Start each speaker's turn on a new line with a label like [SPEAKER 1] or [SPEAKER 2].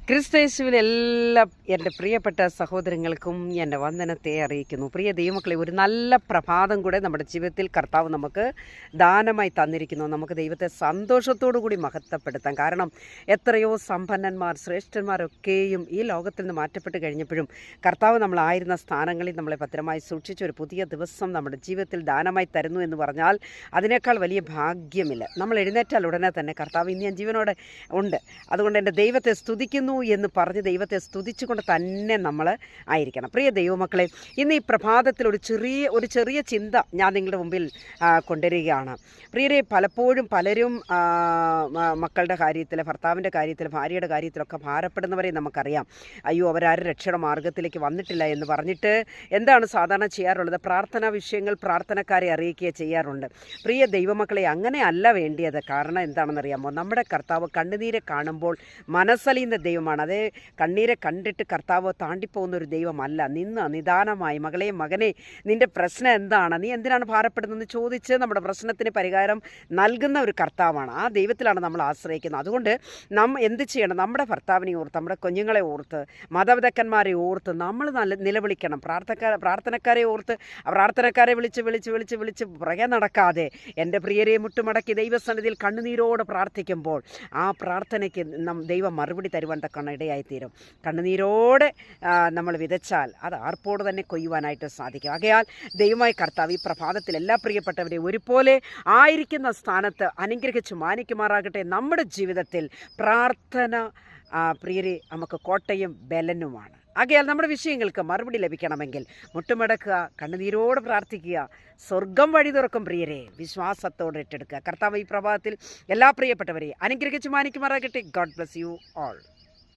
[SPEAKER 1] ക്രിസ്തയേശുവിൽ എല്ലാ എൻ്റെ പ്രിയപ്പെട്ട സഹോദരങ്ങൾക്കും എൻ്റെ വന്ദനത്തെ അറിയിക്കുന്നു. പ്രിയ ദൈവമക്കളെ, ഒരു നല്ല പ്രഭാതം കൂടെ നമ്മുടെ ജീവിതത്തിൽ കർത്താവ് നമുക്ക് ദാനമായി തന്നിരിക്കുന്നു. നമുക്ക് ദൈവത്തെ സന്തോഷത്തോടു കൂടി മഹത്വപ്പെടുത്താം. കാരണം എത്രയോ സമ്പന്നന്മാർ, ശ്രേഷ്ഠന്മാരൊക്കെയും ഈ ലോകത്തിൽ നിന്ന് മാറ്റപ്പെട്ട് കഴിഞ്ഞപ്പോഴും കർത്താവ് നമ്മളായിരുന്ന സ്ഥാനങ്ങളിൽ നമ്മളെ ഭദ്രമായി സൂക്ഷിച്ച് ഒരു പുതിയ ദിവസം നമ്മുടെ ജീവിതത്തിൽ ദാനമായി തരുന്നു എന്ന് പറഞ്ഞാൽ അതിനേക്കാൾ വലിയ ഭാഗ്യമില്ല. നമ്മൾ എഴുന്നേറ്റാൽ ഉടനെ തന്നെ കർത്താവ് ഇന്ന് ഞാൻ ജീവനോടെ ഉണ്ട്, അതുകൊണ്ട് എൻ്റെ ദൈവത്തെ സ്തുതിക്കുന്നു എന്ന് പറഞ്ഞ് ദൈവത്തെ സ്തുതിച്ചുകൊണ്ട് തന്നെ നമ്മൾ ആയിരിക്കണം. പ്രിയ ദൈവമക്കളെ, ഇന്ന് ഈ പ്രഭാതത്തിൽ ഒരു ചെറിയ ചിന്ത ഞാൻ നിങ്ങളുടെ മുമ്പിൽ കൊണ്ടുവരികയാണ്. പ്രിയരെ, പലപ്പോഴും പലരും മക്കളുടെ കാര്യത്തിൽ, ഭർത്താവിൻ്റെ കാര്യത്തിൽ, ഭാര്യയുടെ കാര്യത്തിലൊക്കെ ഭാരപ്പെടുന്നവരെ നമുക്കറിയാം. അയ്യോ, അവരാരും രക്ഷയുടെ മാർഗത്തിലേക്ക് വന്നിട്ടില്ല എന്ന് പറഞ്ഞിട്ട് എന്താണ് സാധാരണ ചെയ്യാറുള്ളത്? പ്രാർത്ഥനാ വിഷയങ്ങൾ പ്രാർത്ഥനക്കാരെ അറിയിക്കുക ചെയ്യാറുണ്ട്. പ്രിയ ദൈവമക്കളെ, അങ്ങനെയല്ല വേണ്ടിയത്. കാരണം എന്താണെന്നറിയാമോ? നമ്മുടെ കർത്താവ് കണ്ണുനീരെ കാണുമ്പോൾ മനസ്സലിയുന്ന ദൈവമാണ്. അതേ കണ്ണീരെ കണ്ടിട്ട് കർത്താവ് താണ്ടിപ്പോകുന്ന ഒരു ദൈവമല്ല. നിദാനമായി മകളെ, മകനെ, നിൻ്റെ പ്രശ്നം എന്താണ്, നീ എന്തിനാണ് ഭാരപ്പെടുന്നതെന്ന് ചോദിച്ച് നമ്മുടെ പ്രശ്നത്തിന് പരിഹാരം നൽകുന്ന ഒരു കർത്താവാണ്. ആ ദൈവത്തിലാണ് നമ്മൾ ആശ്രയിക്കുന്നത്. അതുകൊണ്ട് എന്ത് ചെയ്യണം? നമ്മുടെ ഭർത്താവിനെ ഓർത്ത്, നമ്മുടെ കുഞ്ഞുങ്ങളെ ഓർത്ത്, മാതാപിതാക്കന്മാരെ ഓർത്ത് നമ്മൾ നിലവിളിക്കണം. പ്രാർത്ഥനക്കാരെ ഓർത്ത് പ്രാർത്ഥനക്കാരെ വിളിച്ച് പുറകെ നടക്കാതെ എൻ്റെ പ്രിയരെ മുട്ടുമടക്കി ദൈവസന്നിധിയിൽ കണ്ണുനീരോടെ പ്രാർത്ഥിക്കുമ്പോൾ ആ പ്രാർത്ഥനയ്ക്ക് ദൈവം മറുപടി തരുവാൻ തക്കണം ഇടയായിത്തീരും. കണ്ണുനീരോടെ നമ്മൾ വിതച്ചാൽ അത് ആർപ്പോടെ തന്നെ കൊയ്യുവാനായിട്ട് സാധിക്കും. ആകയാൽ ദൈവമായ കർത്താവ് ഈ പ്രഭാതത്തിൽ എല്ലാ പ്രിയപ്പെട്ടവരെയും ഒരുപോലെ ആയിരിക്കുന്ന സ്ഥാനത്ത് അനുഗ്രഹിച്ചു മാനിക്കുമാറാകട്ടെ. നമ്മുടെ ജീവിതത്തിൽ പ്രാർത്ഥന പ്രിയരെ നമുക്ക് കോട്ടയും ബലനുമാണ്. ആകയാൽ നമ്മുടെ വിഷയങ്ങൾക്ക് മറുപടി ലഭിക്കണമെങ്കിൽ മുട്ടുമടക്കുക, കണ്ണുനീരോട് പ്രാർത്ഥിക്കുക. സ്വർഗം വഴി തുറക്കും. പ്രിയരെ, വിശ്വാസത്തോടെ ഏറ്റെടുക്കുക. കർത്താവ് ഈ പ്രഭാതത്തിൽ എല്ലാ പ്രിയപ്പെട്ടവരെയും അനുഗ്രഹിച്ചു മാനിക്കുമാറാകട്ടെ. God bless you all.